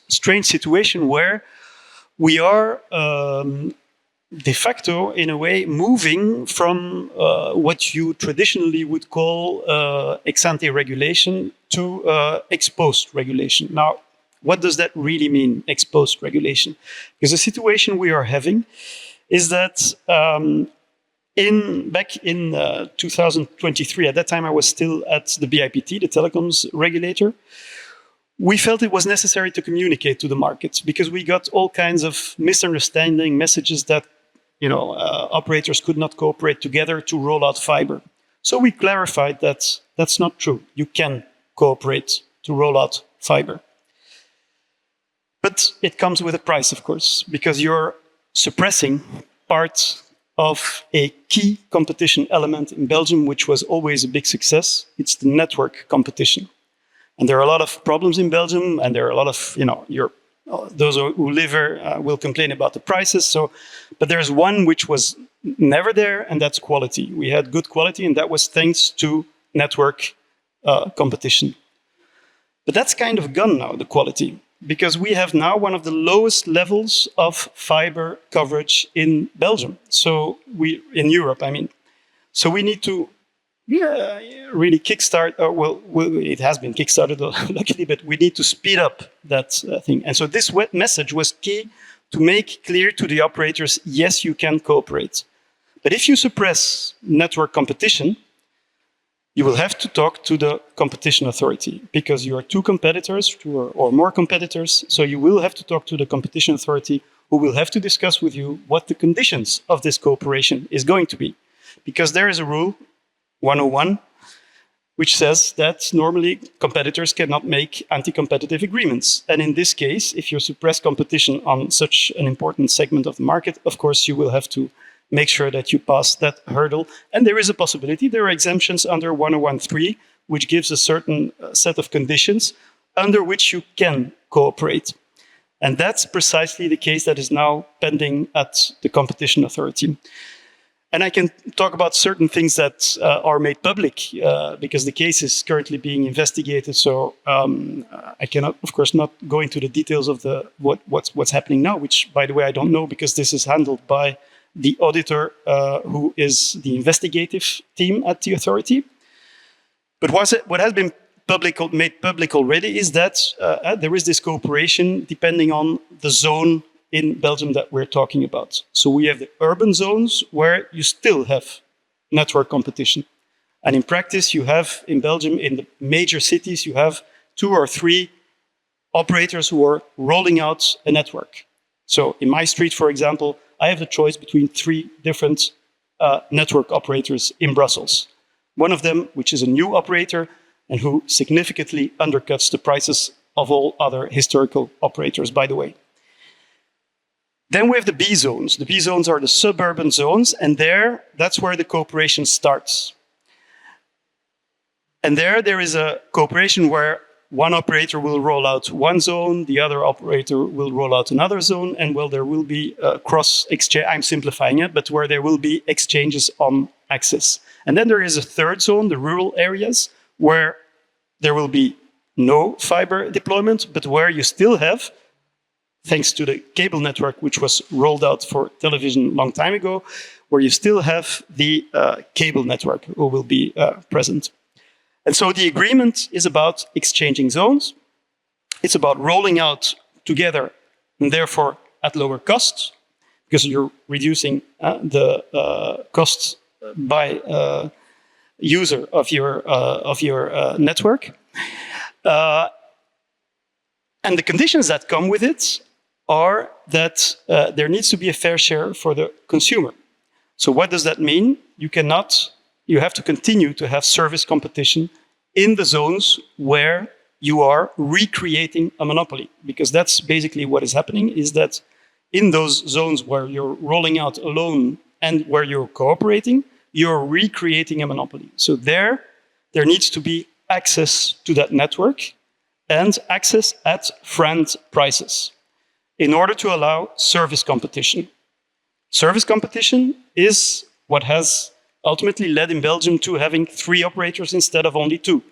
strange situation where we are de facto, in a way, moving from what you traditionally would call ex-ante regulation to ex-post regulation. Now, what does that really mean, ex-post regulation? Because the situation we are having is that back in 2023, at that time I was still at the BIPT, the telecoms regulator, we felt it was necessary to communicate to the markets because we got all kinds of misunderstanding messages that operators could not cooperate together to roll out fiber. So we clarified that that's not true. You can cooperate to roll out fiber. But it comes with a price, of course, because you're suppressing part of a key competition element in Belgium, which was always a big success. It's the network competition. And there are a lot of problems in Belgium, and there are a lot of, those who live here will complain about the prices. But there's one which was never there, and that's quality. We had good quality, and that was thanks to network competition. But that's kind of gone now, the quality, because we have now one of the lowest levels of fiber coverage in Belgium. In Europe, I mean. So we need to really kickstart, it has been kickstarted luckily, but we need to speed up that thing. And so this message was key to make clear to the operators, yes, you can cooperate. But if you suppress network competition, you will have to talk to the competition authority because you are two competitors or more competitors. So you will have to talk to the competition authority who will have to discuss with you what the conditions of this cooperation is going to be. Because there is a rule, 101, which says that normally competitors cannot make anti-competitive agreements. And in this case, if you suppress competition on such an important segment of the market, of course, you will have to make sure that you pass that hurdle. And there is a possibility. There are exemptions under 101.3, which gives a certain set of conditions under which you can cooperate. And that's precisely the case that is now pending at the competition authority. And I can talk about certain things that are made public because the case is currently being investigated. So I cannot, of course, not go into the details of what's happening now, which, by the way, I don't know because this is handled by the auditor who is the investigative team at the authority. But what has been made public already is that there is this cooperation depending on the zone in Belgium that we're talking about. So we have the urban zones where you still have network competition. And in practice, you have in Belgium, in the major cities, you have 2 or 3 operators who are rolling out a network. So in my street, for example, I have the choice between 3 different network operators in Brussels. One of them, which is a new operator and who significantly undercuts the prices of all other historical operators, by the way. Then we have the B zones. The B zones are the suburban zones, and that's where the cooperation starts. And there is a cooperation where one operator will roll out one zone, the other operator will roll out another zone, and there will be cross-exchange, I'm simplifying it, but where there will be exchanges on access. And then there is a third zone, the rural areas, where there will be no fiber deployment, but where you still have, thanks to the cable network, which was rolled out for television a long time ago, where you still have the cable network who will be present. And so the agreement is about exchanging zones. It's about rolling out together and therefore at lower costs, because you're reducing the costs by user of your network. And the conditions that come with it are that there needs to be a fair share for the consumer. So what does that mean? You have to continue to have service competition in the zones where you are recreating a monopoly. Because that's basically what is happening, is that in those zones where you're rolling out alone and where you're cooperating, you're recreating a monopoly. So there needs to be access to that network and access at friend prices in order to allow service competition. Service competition is what has ultimately led in Belgium to having 3 operators instead of only 2.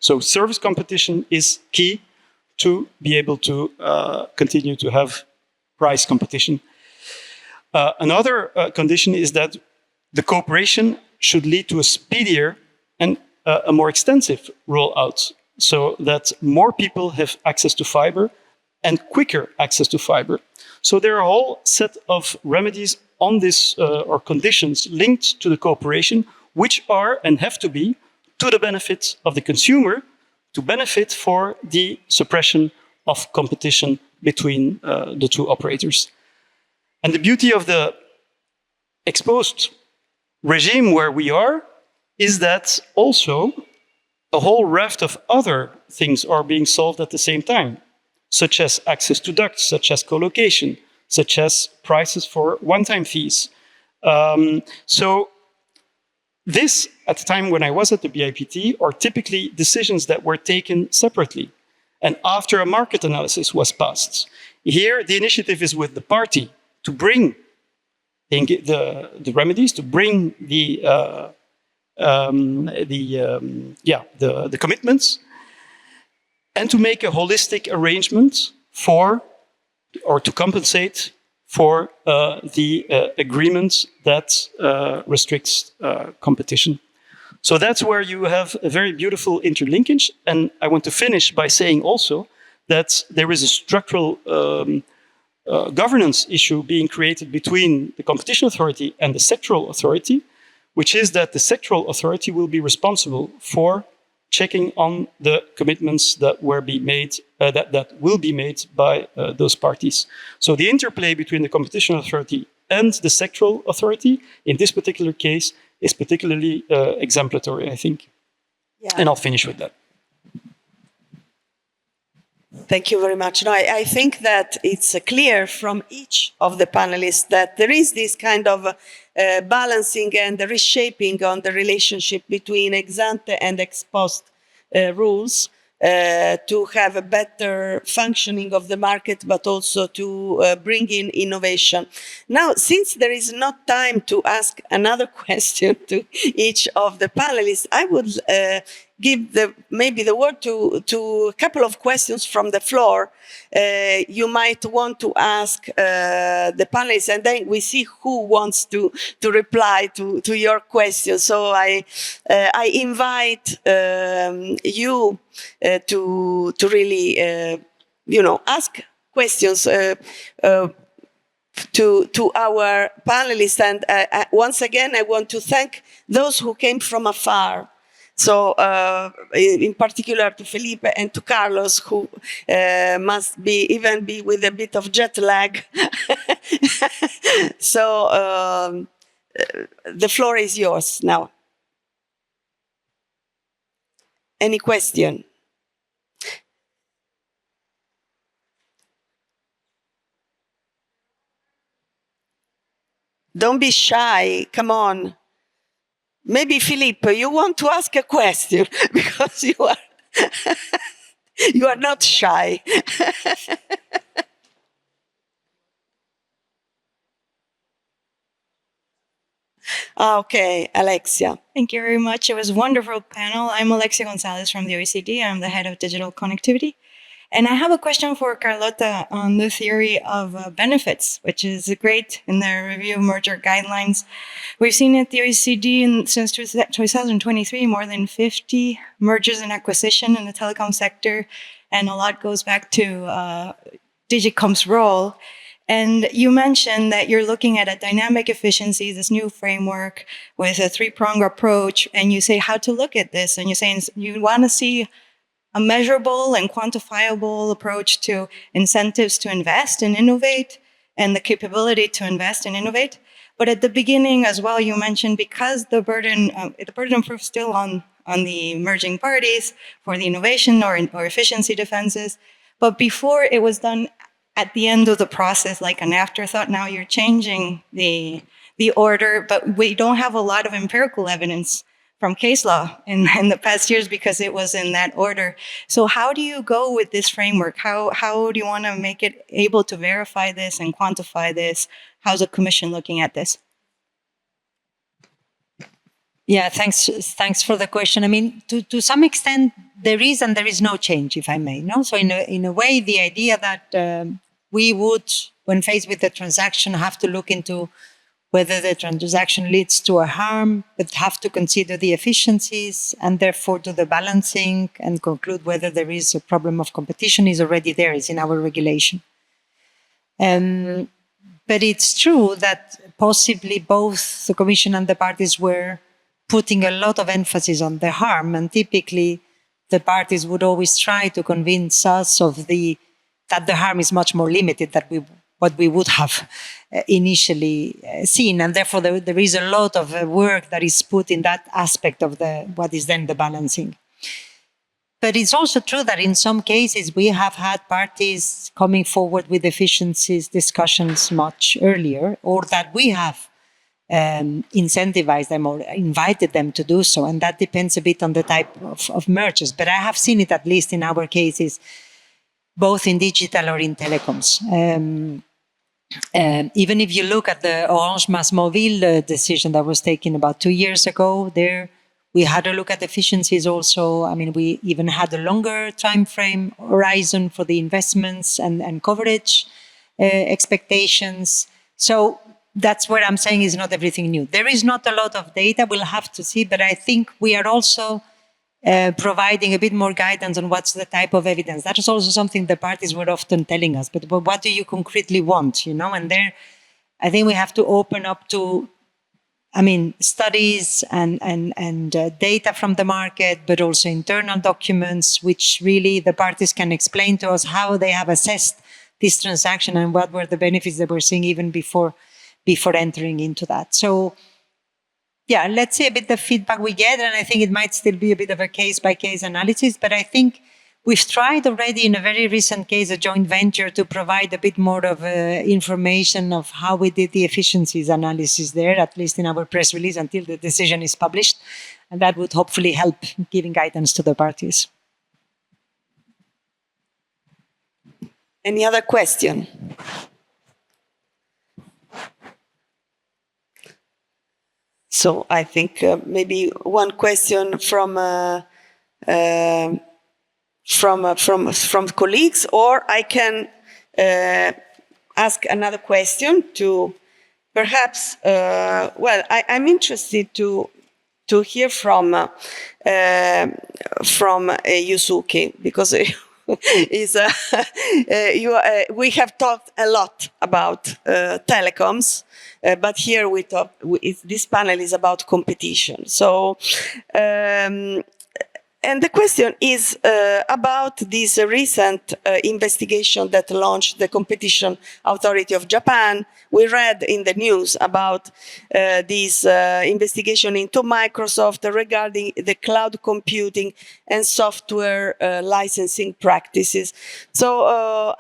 So service competition is key to be able to continue to have price competition. Another condition is that the cooperation should lead to a speedier and a more extensive rollout, so that more people have access to fiber and quicker access to fiber. So there are a whole set of remedies on this or conditions linked to the cooperation, which are and have to be to the benefit of the consumer, to benefit for the suppression of competition between the 2 operators. And the beauty of the exposed regime where we are is that also a whole raft of other things are being solved at the same time, such as access to ducts, such as co-location, such as prices for one-time fees. So this, at the time when I was at the BIPT, are typically decisions that were taken separately and after a market analysis was passed. Here, the initiative is with the party to bring the remedies, to bring the commitments, and to make a holistic arrangement for, or to compensate for the agreement that restricts competition. So that's where you have a very beautiful interlinkage. And I want to finish by saying also that there is a structural governance issue being created between the competition authority and the sectoral authority, which is that the sectoral authority will be responsible for checking on the commitments that will be made by those parties. So the interplay between the competition authority and the sectoral authority in this particular case is particularly exemplary, I think. Yeah. And I'll finish with that. Thank you very much. No, I think that it's clear from each of the panelists that there is this kind of balancing and the reshaping on the relationship between ex ante and ex post rules to have a better functioning of the market, but also to bring in innovation. Now, since there is not time to ask another question to each of the panelists, I would give maybe the word to a couple of questions from the floor. You might want to ask the panelists, and then we see who wants to reply to your questions. So I invite you to really, ask questions to our panelists. And once again, I want to thank those who came from afar. So, in particular to Felipe and to Carlos, who must be with a bit of jet lag. So, the floor is yours now. Any question? Don't be shy. Come on. Maybe Felipe, you want to ask a question because you are not shy. Okay, Alexia. Thank you very much. It was a wonderful panel. I'm Alexia Gonzalez from the OECD. I'm the head of digital connectivity. And I have a question for Carlota on the theory of benefits, which is great in the review of merger guidelines. We've seen at the OECD since 2023 more than 50 mergers and acquisition in the telecom sector, and a lot goes back to Digicom's role. And you mentioned that you're looking at a dynamic efficiency, this new framework with a 3-pronged approach, and you say how to look at this, and you're saying you want to see a measurable and quantifiable approach to incentives to invest and innovate and the capability to invest and innovate. But at the beginning as well, you mentioned because the burden is still on the emerging parties for the innovation or efficiency defenses. But before it was done at the end of the process, like an afterthought, now you're changing the order, but we don't have a lot of empirical evidence from case law in the past years because it was in that order. So how do you go with this framework? How do you want to make it able to verify this and quantify this? How's the Commission looking at this? Yeah, thanks for the question. I mean, to some extent, there is and there is no change, if I may. No, so in a way, the idea that we would, when faced with the transaction, have to look into whether the transaction leads to a harm, but have to consider the efficiencies and therefore do the balancing and conclude whether there is a problem of competition is already there. It's in our regulation. But it's true that possibly both the Commission and the parties were putting a lot of emphasis on the harm, and typically the parties would always try to convince us that the harm is much more limited than what we would have initially seen, and therefore there is a lot of work that is put in that aspect of what is then the balancing. But it's also true that in some cases we have had parties coming forward with efficiencies discussions much earlier, or that we have incentivized them or invited them to do so. And that depends a bit on the type of mergers. But I have seen it, at least in our cases, both in digital or in telecoms. Even if you look at the Orange MásMóvil decision that was taken about 2 years ago, there we had a look at efficiencies also. I mean, we even had a longer time frame horizon for the investments and coverage expectations. So that's where I'm saying is not everything new. There is not a lot of data, we'll have to see, but I think we are also providing a bit more guidance on what's the type of evidence. That is also something the parties were often telling us, but what do you concretely want, you know? And there, I think we have to open up to, studies and data from the market, but also internal documents, which really the parties can explain to us how they have assessed this transaction and what were the benefits that we're seeing even before entering into that. So, yeah, let's see a bit the feedback we get, and I think it might still be a bit of a case-by-case analysis, but I think we've tried already in a very recent case, a joint venture, to provide a bit more of information of how we did the efficiencies analysis there, at least in our press release until the decision is published, and that would hopefully help giving guidance to the parties. Any other question? So I think maybe one question from colleagues, or I can ask another question to perhaps. I'm interested to hear from Yusuke, because we have talked a lot about telecoms. But here this panel is about competition. So, and the question is about this recent investigation that launched the Competition Authority of Japan. We read in the news about this investigation into Microsoft regarding the cloud computing and software licensing practices. So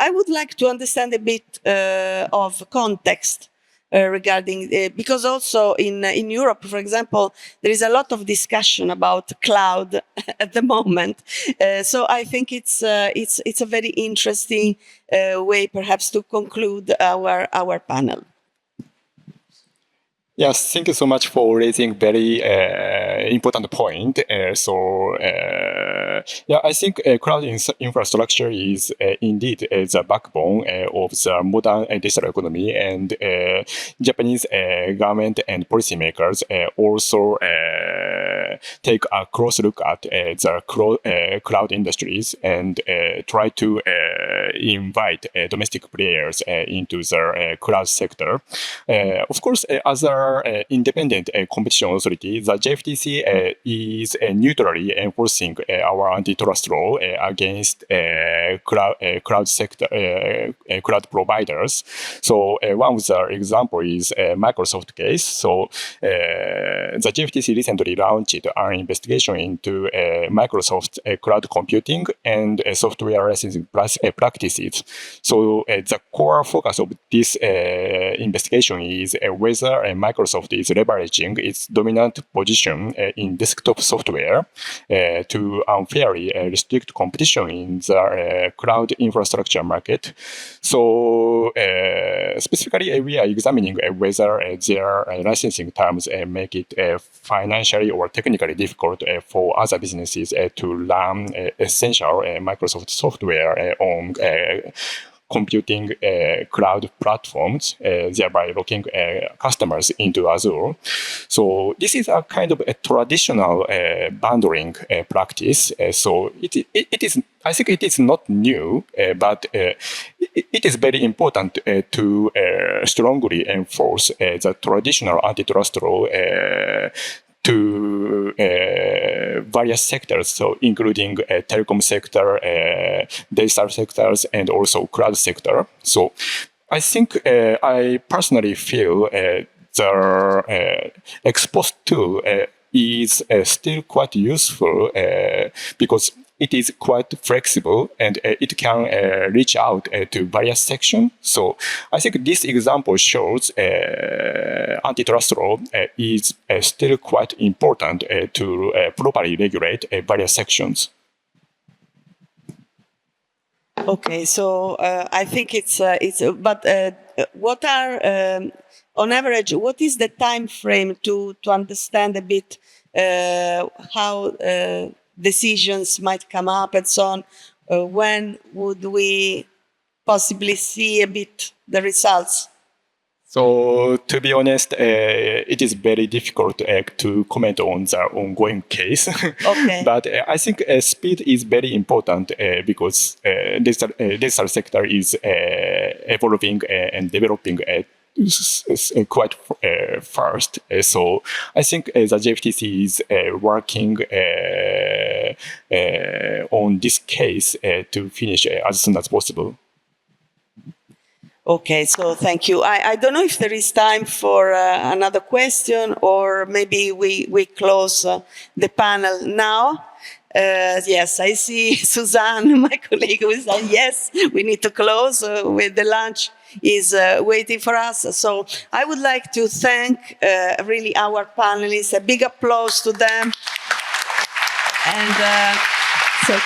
I would like to understand a bit of context regarding, because also in Europe, for example, there is a lot of discussion about cloud at the moment. So I think it's a very interesting way, perhaps, to conclude our panel. Yes, thank you so much for raising very important point. I think cloud infrastructure is indeed the backbone of the modern digital economy, and Japanese government and policymakers also take a close look at the cloud industries and try to invite domestic players into the cloud sector. Of course, other independent competition authority, the JFTC is neutrally enforcing our antitrust law against cloud sector cloud providers. So one of the example is Microsoft case. So the JFTC recently launched an investigation into Microsoft cloud computing and software licensing practices. So the core focus of this investigation is whether Microsoft is leveraging its dominant position in desktop software to unfairly restrict competition in the cloud infrastructure market. So specifically, we are examining whether their licensing terms make it financially or technically difficult for other businesses to run essential Microsoft software on computing cloud platforms, thereby locking customers into Azure. So this is a kind of a traditional bundling practice. So it is, I think it is not new, but it is very important to strongly enforce the traditional antitrust law to various sectors, so including telecom sector, data sectors, and also cloud sector. So I think I personally feel the ex-post tool is still quite useful because it is quite flexible and it can reach out to various sections. So I think this example shows antitrust law is still quite important to properly regulate various sections. Okay, so I think but what are, on average, what is the time frame to understand a bit how decisions might come up and so on? When would we possibly see a bit the results? So to be honest, it is very difficult to comment on the ongoing case. Okay. But I think speed is very important because digital sector is evolving and developing quite fast. So I think the JFTC is working on this case to finish as soon as possible. Okay, so thank you. I don't know if there is time for another question, or maybe we close the panel now. Yes, I see Suzanne, my colleague, who is saying, yes, we need to close with the lunch is waiting for us. So I would like to thank really our panelists. A big applause to them. And so.